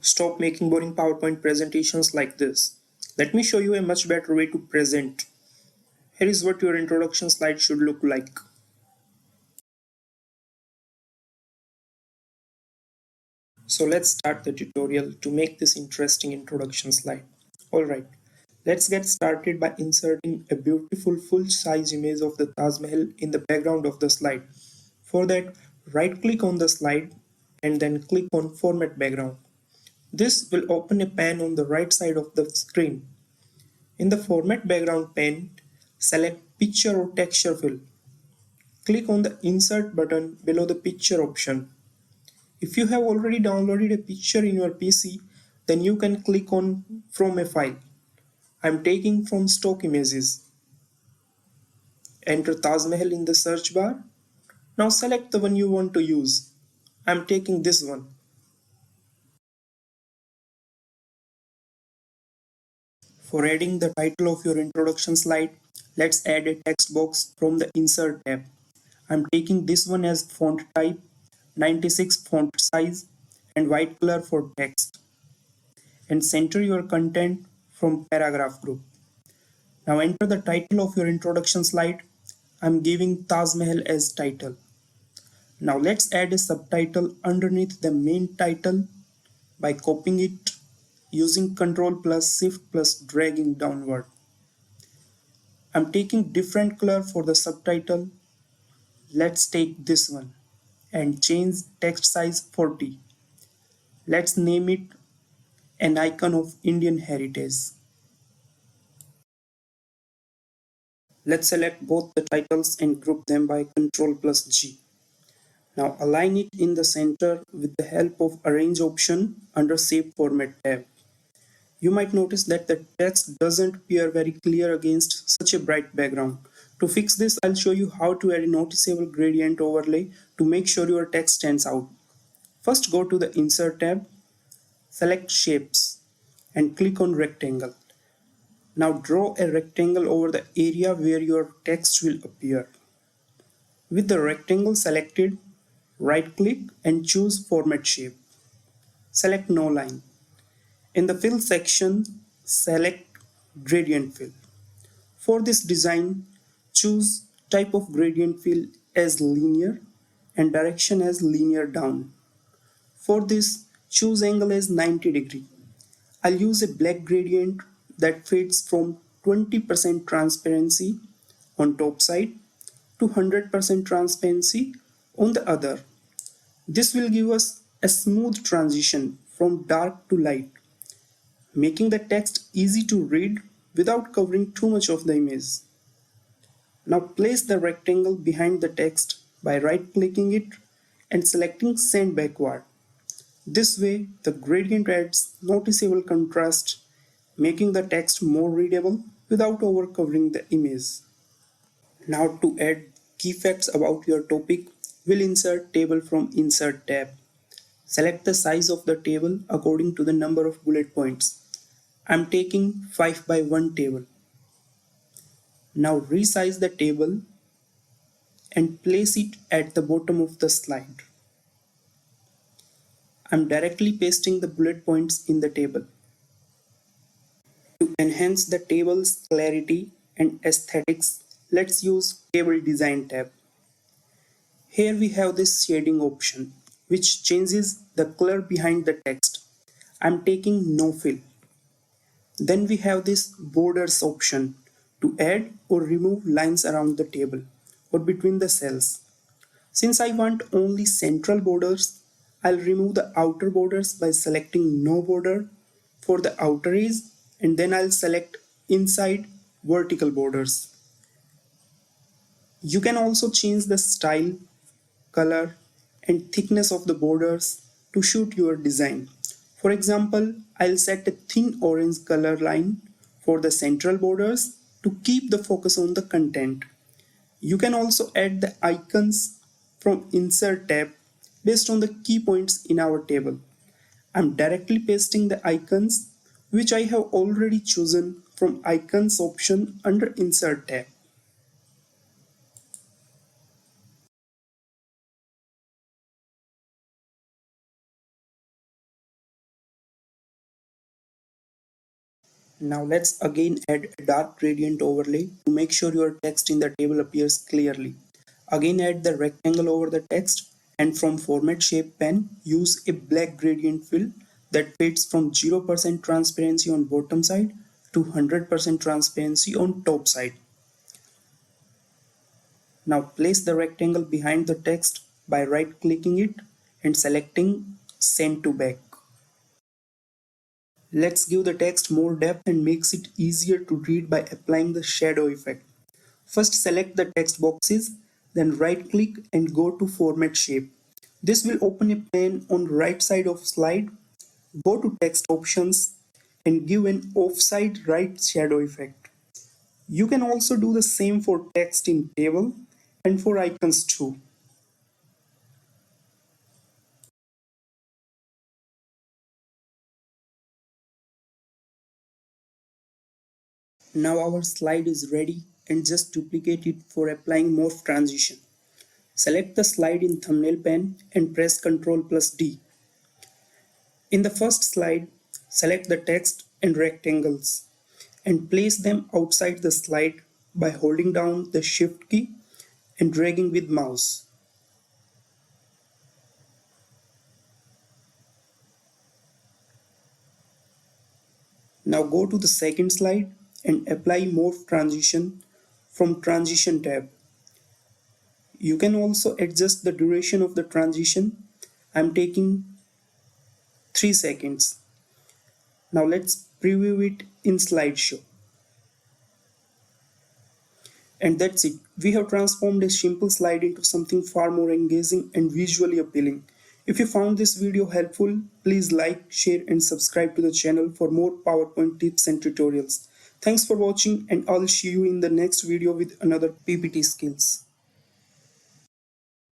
Stop making boring PowerPoint presentations like this. Let me show you a much better way to present. Here is what your introduction slide should look like. So let's start the tutorial to make this interesting introduction slide. Alright, let's get started by inserting a beautiful full-size image of the Taj Mahal in the background of the slide. For that, right-click on the slide and then click on Format Background. This will open a pane on the right side of the screen. In the Format Background pane, select Picture or Texture Fill. Click on the Insert button below the Picture option. If you have already downloaded a picture in your PC, then you can click on From a File. I'm taking from stock images. Enter Taj Mahal in the search bar. Now select the one you want to use. I'm taking this one. For adding the title of your introduction slide, let's add a text box from the Insert tab. I'm taking this one as font type, 96 font size, and white color for text. And center your content from paragraph group. Now enter the title of your introduction slide. I'm giving Taj Mahal as title. Now let's add a subtitle underneath the main title by copying it using Ctrl plus Shift plus dragging downward. I'm taking different color for the subtitle. Let's take this one and change text size 40. Let's name it An Icon of Indian Heritage. Let's select both the titles and group them by Ctrl plus G. Now align it in the center with the help of Arrange option under Shape Format tab. You might notice that the text doesn't appear very clear against such a bright background. To fix this, I'll show you how to add a noticeable gradient overlay to make sure your text stands out. First, go to the Insert tab, select Shapes, and click on Rectangle. Now draw a rectangle over the area where your text will appear. With the rectangle selected, right-click and choose Format Shape. Select No Line. In the Fill section, select Gradient Fill. For this design, choose type of gradient fill as linear and direction as linear down. For this, choose angle as 90 degree. I'll use a black gradient that fades from 20% transparency on top side to 100% transparency on the other. This will give us a smooth transition from dark to light, making the text easy to read without covering too much of the image. Now place the rectangle behind the text by right-clicking it and selecting Send Backward. This way, the gradient adds noticeable contrast, making the text more readable without overcovering the image. Now to add key facts about your topic, we'll insert table from Insert tab. Select the size of the table according to the number of bullet points. I'm taking 5 by 1 table. Now resize the table and place it at the bottom of the slide. I'm directly pasting the bullet points in the table. To enhance the table's clarity and aesthetics, let's use Table Design tab. Here we have this shading option, which changes the color behind the text. I'm taking No Fill. Then we have this Borders option to add or remove lines around the table or between the cells. Since I want only central borders, I'll remove the outer borders by selecting No Border for the outer edge, and then I'll select Inside Vertical Borders. You can also change the style, color, and thickness of the borders to suit your design. For example, I'll set a thin orange color line for the central borders to keep the focus on the content. You can also add the icons from Insert tab based on the key points in our table. I'm directly pasting the icons which I have already chosen from Icons option under Insert tab. Now let's again add a dark gradient overlay to make sure your text in the table appears clearly. Again add the rectangle over the text, and from Format Shape pane, use a black gradient fill that fades from 0% transparency on bottom side to 100% transparency on top side. Now place the rectangle behind the text by right clicking it and selecting Send to Back. Let's give the text more depth and makes it easier to read by applying the shadow effect. First select the text boxes, then right click and go to Format Shape. This will open a pane on right side of slide. Go to text options and give an offside right shadow effect. You can also do the same for text in table and for icons too. Now our slide is ready, and just duplicate it for applying Morph transition. Select the slide in thumbnail pane and press Ctrl plus D. In the first slide, select the text and rectangles and place them outside the slide by holding down the Shift key and dragging with mouse. Now go to the second slide and apply Morph transition from Transition tab. You can also adjust the duration of the transition. I'm taking 3 seconds. Now let's preview it in slideshow. And that's it. We have transformed a simple slide into something far more engaging and visually appealing. If you found this video helpful, please like, share and subscribe to the channel for more PowerPoint tips and tutorials. Thanks for watching, and I'll see you in the next video with another PPT skills.